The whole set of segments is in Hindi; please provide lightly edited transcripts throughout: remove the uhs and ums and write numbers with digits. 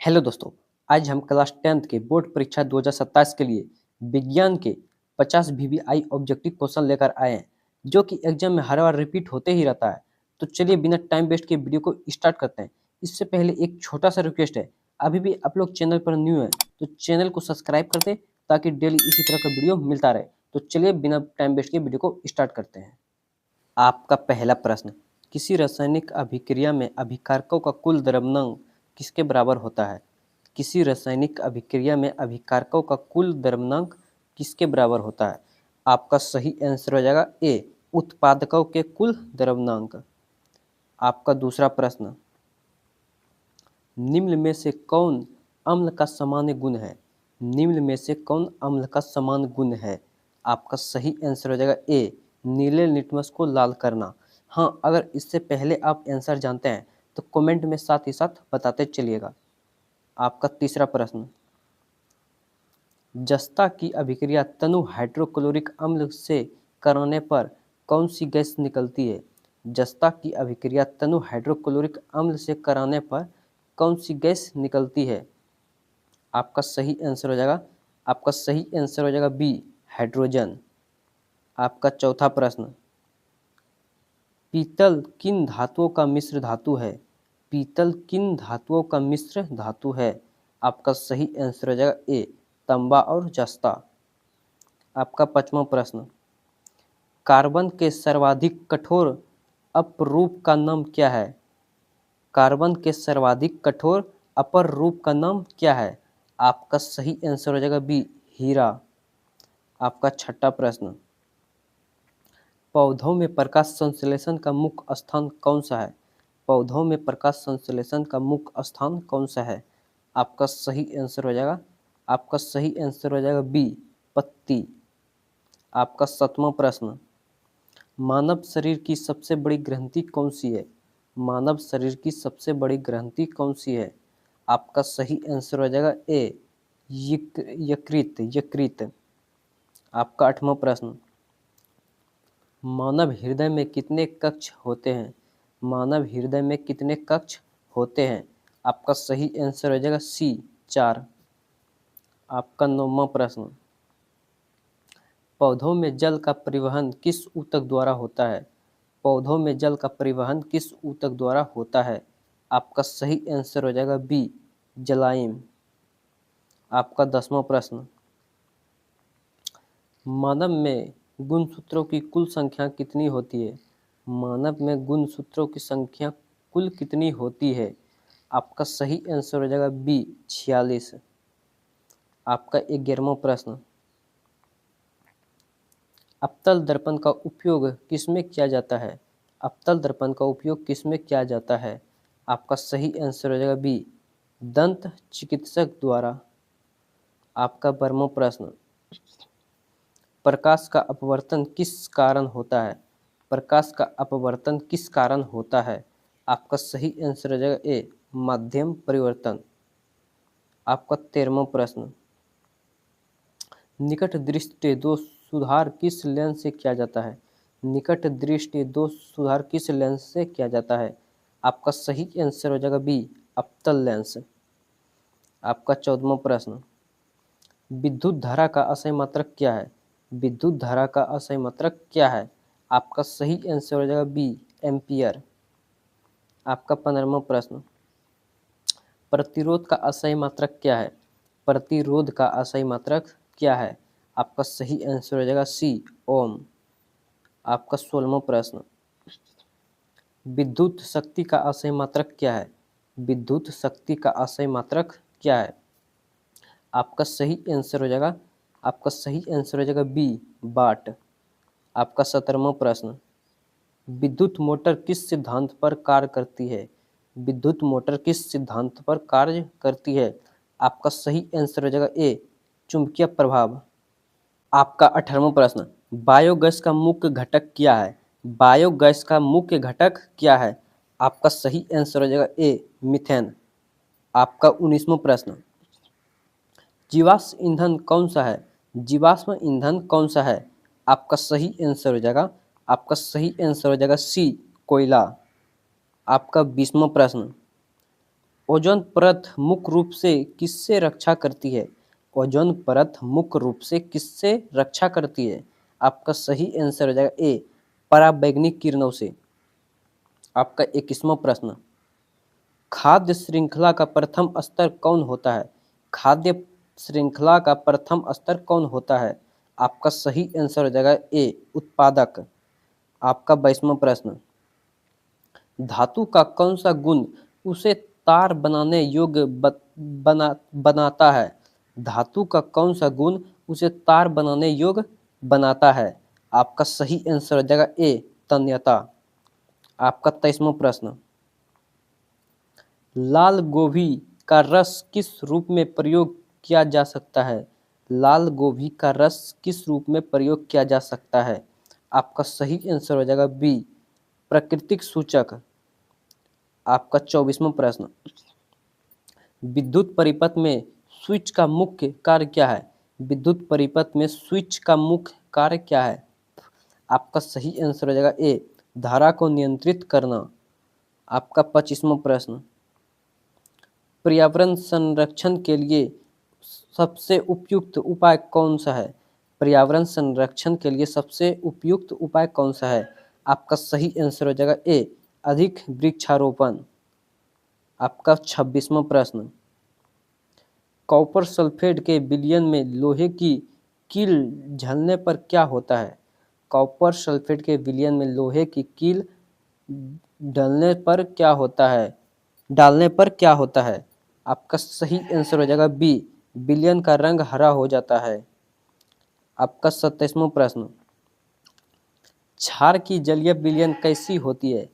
हेलो दोस्तों, आज हम क्लास 10th के बोर्ड परीक्षा 2027 के लिए विज्ञान के 50 वीवीआई ऑब्जेक्टिव क्वेश्चन लेकर आए हैं, जो कि एग्जाम में हर बार रिपीट होते ही रहता है। तो चलिए बिना टाइम वेस्ट के वीडियो को स्टार्ट करते हैं। इससे पहले एक छोटा सा रिक्वेस्ट है, अभी भी आप लोग चैनल पर न्यू हैं तो चैनल को सब्सक्राइब कर दें ताकि डेली इसी तरह का वीडियो मिलता रहे। तो चलिए बिना टाइम वेस्ट के वीडियो को स्टार्ट करते हैं। आपका पहला प्रश्न, किसी रासायनिक अभिक्रिया में अभिकारकों का कुल द्रव्यमान किसके बराबर होता है? किसी रासायनिक अभिक्रिया में अभिकारकों का कुल द्रव्यमान किसके बराबर होता है? आपका सही आंसर हो जाएगा ए, उत्पादकों के कुल द्रव्यमान। आपका दूसरा प्रश्न, निम्न में से कौन अम्ल का सामान्य गुण है? निम्न में से कौन अम्ल का सामान्य गुण है? आपका सही आंसर हो जाएगा ए, नीले लिटमस को लाल करना। हाँ, अगर इससे पहले आप आंसर जानते हैं तो कमेंट में साथ ही साथ बताते चलिएगा। आपका तीसरा प्रश्न, जस्ता की अभिक्रिया तनु हाइड्रोक्लोरिक अम्ल से कराने पर कौन सी गैस निकलती है? जस्ता की अभिक्रिया तनु हाइड्रोक्लोरिक अम्ल से कराने पर कौन सी गैस निकलती है? आपका सही आंसर हो जाएगा बी, हाइड्रोजन। आपका चौथा प्रश्न, पीतल किन धातुओं का मिश्र धातु है? पीतल किन धातुओं का मिश्र धातु है? आपका सही आंसर हो जाएगा ए, तांबा और जस्ता। आपका पांचवा प्रश्न, कार्बन के सर्वाधिक कठोर अपरूप का नाम क्या है? कार्बन के सर्वाधिक कठोर अपर रूप का नाम क्या है? आपका सही आंसर हो जाएगा बी, हीरा। आपका छठा प्रश्न, पौधों में प्रकाश संश्लेषण का मुख्य स्थान कौन सा है? पौधों में प्रकाश संश्लेषण का मुख्य स्थान कौन सा है? आपका सही आंसर हो जाएगा बी, पत्ती। आपका सातवां प्रश्न, मानव शरीर की सबसे बड़ी ग्रंथि कौन सी है? मानव शरीर की सबसे बड़ी ग्रंथि कौन सी है? आपका सही आंसर हो जाएगा ए, यकृत। आपका आठवां प्रश्न, मानव हृदय में कितने कक्ष होते हैं? मानव हृदय में कितने कक्ष होते हैं? आपका सही आंसर हो जाएगा सी, 4। आपका नौवां प्रश्न, पौधों में जल का परिवहन किस ऊतक द्वारा होता है? पौधों में जल का परिवहन किस ऊतक द्वारा होता है? आपका सही आंसर हो जाएगा बी, जलाइम। आपका 10वां प्रश्न, मानव में गुणसूत्रों की कुल संख्या कितनी होती है? मानव में गुणसूत्रों की संख्या कुल कितनी होती है? आपका सही आंसर हो जाएगा बी, 46। आपका 11वां प्रश्न, अवतल दर्पण का उपयोग किसमें किया जाता है? अवतल दर्पण का उपयोग किसमें किया जाता है? आपका सही आंसर हो जाएगा बी, दंत चिकित्सक द्वारा। आपका 12वां प्रश्न, प्रकाश का अपवर्तन किस कारण होता है? प्रकाश का अपवर्तन किस कारण होता है? आपका सही आंसर हो जाएगा ए, माध्यम परिवर्तन। आपका 13वां प्रश्न, निकट दृष्टि दोष सुधार किस लेंस से किया जाता है? निकट दृष्टि दोष सुधार किस लेंस से किया जाता है? आपका सही आंसर हो जाएगा बी, अवतल लेंस। आपका 14वां प्रश्न, विद्युत धारा का असही मात्रक क्या है? विद्युत धारा का असही मात्रक क्या है? आपका सही आंसर हो जाएगा बी, एम्पियर। आपका 15वां प्रश्न, प्रतिरोध का असही मात्रक क्या है? प्रतिरोध का असही मात्रक क्या है? आपका सही आंसर हो जाएगा सी, ओम। आपका 16वां प्रश्न, विद्युत शक्ति का असही मात्रक क्या है? विद्युत शक्ति का असही मात्रक क्या है? आपका सही आंसर हो जाएगा बी, वाट। आपका 17वां प्रश्न, विद्युत मोटर किस सिद्धांत पर कार्य करती है? विद्युत मोटर किस सिद्धांत पर कार्य करती है? आपका सही आंसर हो जाएगा ए, चुंबकीय प्रभाव। आपका 18वां प्रश्न, बायोगैस का मुख्य घटक क्या है? बायोगैस का मुख्य घटक क्या है? आपका सही आंसर हो जाएगा ए, मीथेन। आपका 19वां प्रश्न, जीवाश्म ईंधन कौन सा है? जीवाश्म ईंधन कौन सा है? आपका सही आंसर हो जाएगा सी, कोयला। आपका 20वां प्रश्न, ओजोन परत मुख्य रूप से किससे रक्षा करती है? ओजोन परत मुख्य रूप से किससे रक्षा करती है? आपका सही आंसर हो जाएगा ए, पराबैंगनी किरणों से। आपका 21वां प्रश्न, खाद्य श्रृंखला का प्रथम स्तर कौन होता है? खाद्य श्रृंखला का प्रथम स्तर कौन होता है? आपका सही आंसर हो जाएगा ए, उत्पादक। आपका 22वां प्रश्न, धातु का कौन सा गुण उसे तार बनाने योग्य बनाता है? धातु का कौन सा गुण उसे तार बनाने योग्य बनाता है? आपका सही आंसर हो जाएगा ए, तन्यता। आपका 23वां प्रश्न, लाल गोभी का रस किस रूप में प्रयोग किया जा सकता है? लाल गोभी का रस किस रूप में प्रयोग किया जा सकता है? आपका सही आंसर हो जाएगा बी, प्राकृतिक सूचक। आपका 24वां प्रश्न, विद्युत परिपथ में स्विच का मुख्य कार्य क्या है? विद्युत परिपथ में स्विच का मुख्य कार्य क्या है? आपका सही आंसर हो जाएगा ए, धारा को नियंत्रित करना। आपका 25वां प्रश्न, पर्यावरण संरक्षण के लिए सबसे उपयुक्त उपाय कौन सा है? पर्यावरण संरक्षण के लिए सबसे उपयुक्त उपाय कौन सा है? आपका सही आंसर हो जाएगा ए, अधिक वृक्षारोपण। आपका 26वां प्रश्न, कॉपर सल्फेट के विलयन में लोहे की कील जलने पर क्या होता है? कॉपर सल्फेट के विलयन में लोहे की कील डालने पर क्या होता है? डालने पर क्या होता है? आपका सही आंसर हो जाएगा बी, विलयन का रंग हरा हो जाता है। आपका 27वां प्रश्न, क्षार की जलीय विलयन कैसी होती है?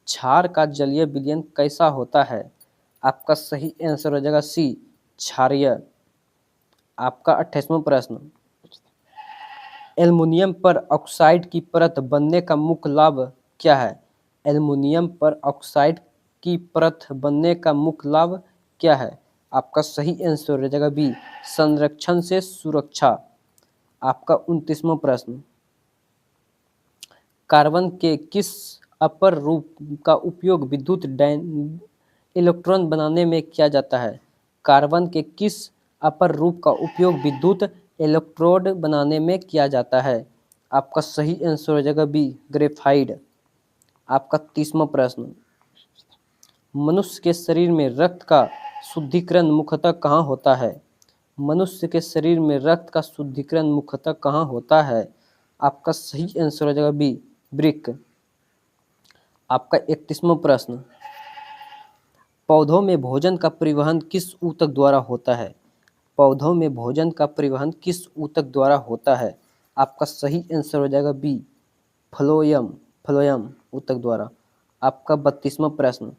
क्षार का जलीय विलयन कैसा होता है? आपका सही आंसर हो जाएगा सी, क्षारीय। आपका 28वां प्रश्न, एल्युमिनियम पर ऑक्साइड की परत बनने का मुख्य लाभ क्या है? एल्युमिनियम पर ऑक्साइड की परत बनने का मुख्य लाभ क्या है? आपका सही आंसर हो जाएगा बी, संरक्षण से सुरक्षा। आपका 29वां प्रश्न, कार्बन के किस अपर रूप का उपयोग विद्युत इलेक्ट्रॉन बनाने में किया जाता है? कार्बन के किस अपर रूप का उपयोग विद्युत इलेक्ट्रोड बनाने में किया जाता है? आपका सही आंसर हो जाएगा बी, ग्रेफाइड। आपका 30वां प्रश्न, मनुष्य के शरीर में रक्त का शुद्धिकरण मुख्यतः कहाँ होता है? मनुष्य के शरीर में रक्त का शुद्धिकरण मुख्यतः कहाँ होता है? आपका सही आंसर हो जाएगा बी, वृक्क। आपका 31वां प्रश्न, पौधों में भोजन का परिवहन किस ऊतक द्वारा होता है? पौधों में भोजन का परिवहन किस ऊतक द्वारा होता है? आपका सही आंसर हो जाएगा बी, फ्लोयम फ्लोयम ऊतक द्वारा। आपका 32वां प्रश्न,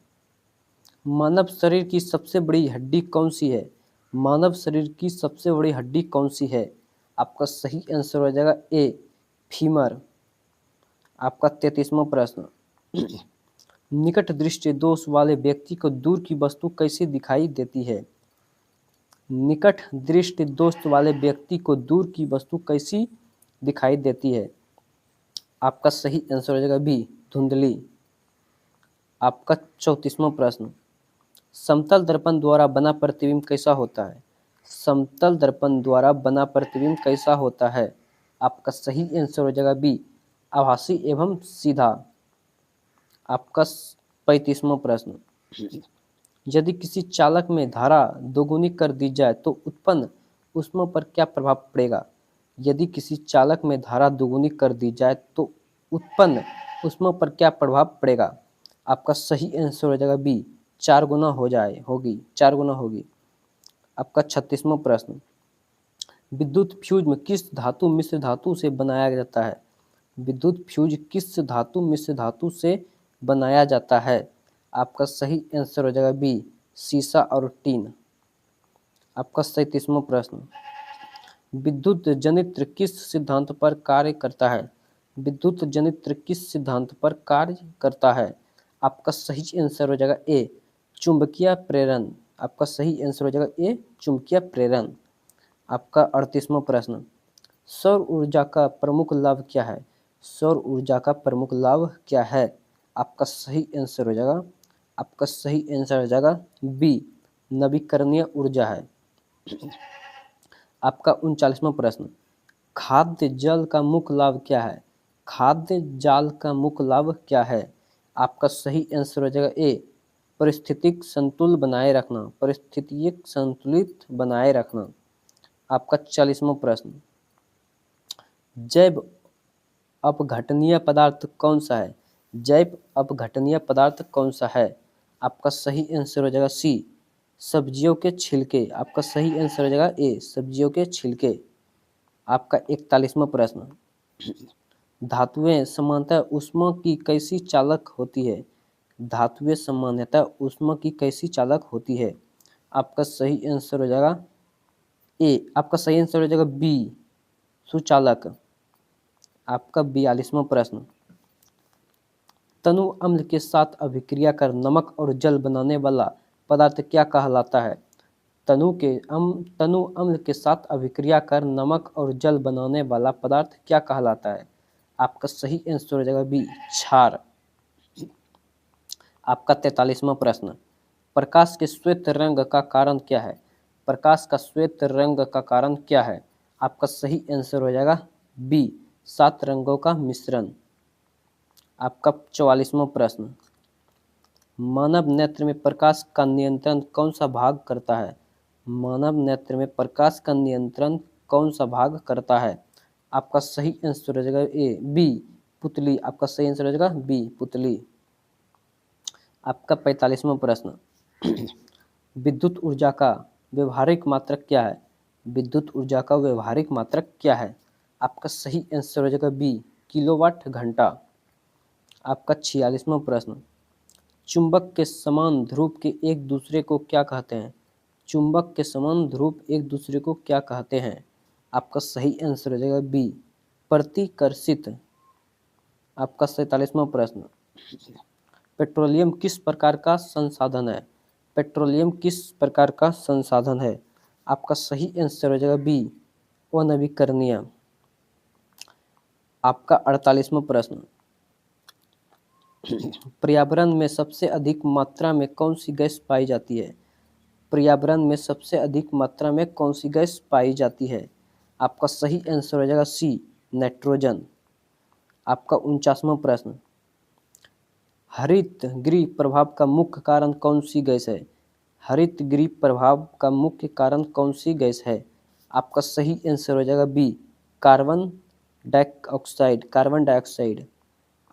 मानव शरीर की सबसे बड़ी हड्डी कौन सी है? मानव शरीर की सबसे बड़ी हड्डी कौन सी है? आपका सही आंसर हो जाएगा ए, फीमर। आपका 33वां प्रश्न, निकट दृष्टि दोष वाले व्यक्ति को दूर की वस्तु कैसे दिखाई देती है? निकट दृष्टि दोष वाले व्यक्ति को दूर की वस्तु कैसी दिखाई देती है? आपका सही आंसर हो जाएगा बी, धुंधली। आपका 34वां प्रश्न, समतल दर्पण द्वारा बना प्रतिबिंब कैसा होता है? समतल दर्पण द्वारा बना प्रतिबिंब कैसा होता है? आपका सही आंसर हो जाएगा बी, आभासी एवं सीधा। आपका 35वां प्रश्न, यदि किसी चालक में धारा दोगुनी कर दी जाए तो उत्पन्न ऊष्मा पर क्या प्रभाव पड़ेगा? यदि किसी चालक में धारा दोगुनी कर दी जाए तो उत्पन्न ऊष्मा पर क्या प्रभाव पड़ेगा? आपका सही आंसर हो जाएगा बी, 4 गुना होगी 4 गुना होगी। आपका 36वां प्रश्न, विद्युत फ्यूज में किस धातु मिश्र धातु से बनाया जाता है? विद्युत फ्यूज किस धातु मिश्र धातु से बनाया जाता है? आपका सही आंसर हो जाएगा बी, सीसा और टीन। आपका 37वां प्रश्न, विद्युत जनित्र किस सिद्धांत पर कार्य करता है? विद्युत जनित्र किस सिद्धांत पर कार्य करता है? आपका सही आंसर हो जाएगा ए, चुंबकीय प्रेरण। आपका सही आंसर हो जाएगा ए, चुंबकीय प्रेरण। आपका 38वां प्रश्न, सौर ऊर्जा का प्रमुख लाभ क्या है? सौर ऊर्जा का प्रमुख लाभ क्या है? आपका सही आंसर हो जाएगा आपका सही आंसर हो जाएगा बी, नवीकरणीय ऊर्जा है। आपका 39वां प्रश्न, खाद्य जल का मुख्य लाभ क्या है? खाद्य जाल का मुख्य लाभ क्या है? आपका सही आंसर हो जाएगा ए, परिस्थितिक संतुल बनाए रखना, परिस्थितिक संतुलित बनाए रखना। आपका 40वां प्रश्न, जैव अपघटनीय पदार्थ कौन सा है? जैव अपघटनीय पदार्थ कौन सा है? आपका सही आंसर हो जाएगा सी, सब्जियों के छिलके। आपका सही आंसर हो जाएगा ए, सब्जियों के छिलके। आपका 41वां प्रश्न, धातुएं सामान्यतः ऊष्मा की कैसी चालक होती है? धातुएं सामान्यतः ऊष्मा की कैसी चालक होती है? आपका सही आंसर हो जाएगा ए, आपका सही आंसर हो जाएगा बी, सुचालक। आपका 42वां प्रश्न, तनु अम्ल के साथ अभिक्रिया कर नमक और जल बनाने वाला पदार्थ क्या कहलाता है? तनु अम्ल के साथ अभिक्रिया कर नमक और जल बनाने वाला पदार्थ क्या कहलाता है? आपका सही आंसर हो जाएगा बी, क्षार। आपका 43वां प्रश्न, प्रकाश के श्वेत रंग का कारण क्या है? प्रकाश का श्वेत रंग का कारण क्या है? आपका सही आंसर हो जाएगा बी, 7 रंगों का मिश्रण। आपका 44वां प्रश्न, मानव नेत्र में प्रकाश का नियंत्रण कौन सा भाग करता है? मानव नेत्र में प्रकाश का नियंत्रण कौन सा भाग करता है? आपका सही आंसर हो जाएगा ए, बी, पुतली। आपका सही आंसर हो जाएगा बी, पुतली। आपका 45वां प्रश्न, विद्युत ऊर्जा का व्यवहारिक मात्रक क्या है? विद्युत ऊर्जा का व्यवहारिक मात्रक क्या है? आपका सही आंसर हो जाएगा बी, किलोवाट घंटा। आपका 46वां प्रश्न, चुंबक के समान ध्रुव के एक दूसरे को क्या कहते हैं? चुंबक के समान ध्रुव एक दूसरे को क्या कहते हैं? आपका सही आंसर हो जाएगा बी, प्रतिकर्षित। आपका 47वां प्रश्न, पेट्रोलियम किस प्रकार का संसाधन है? पेट्रोलियम किस प्रकार का संसाधन है? आपका सही आंसर हो जाएगा बी, अनवीकरणीय। आपका 48वां प्रश्न, पर्यावरण में सबसे अधिक मात्रा में कौन सी गैस पाई जाती है? पर्यावरण में सबसे अधिक मात्रा में कौन सी गैस पाई जाती है? आपका सही आंसर हो जाएगा सी, नाइट्रोजन। आपका 49वां प्रश्न, हरित गृह प्रभाव का मुख्य कारण कौन सी गैस है? हरित गृह प्रभाव का मुख्य कारण कौन सी गैस है? आपका सही आंसर हो जाएगा B, carbon dioxide, carbon dioxide.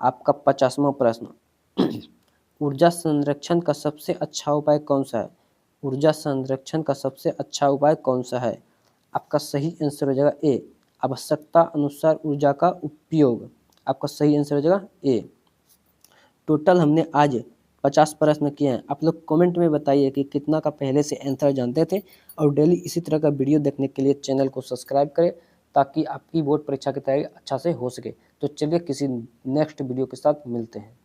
आपका 50वां प्रश्न, ऊर्जा संरक्षण का सबसे अच्छा उपाय कौन सा है? ऊर्जा संरक्षण का सबसे अच्छा उपाय कौन सा है? आपका सही आंसर हो जाएगा ए, आवश्यकता अनुसार ऊर्जा का उपयोग। आपका सही आंसर हो जाएगा ए। टोटल हमने आज 50 प्रश्न किए हैं। आप लोग कमेंट में बताइए कि कितना का पहले से आंसर जानते थे, और डेली इसी तरह का वीडियो देखने के लिए चैनल को सब्सक्राइब करें ताकि आपकी बोर्ड परीक्षा की तैयारी अच्छा से हो सके। तो चलिए किसी नेक्स्ट वीडियो के साथ मिलते हैं।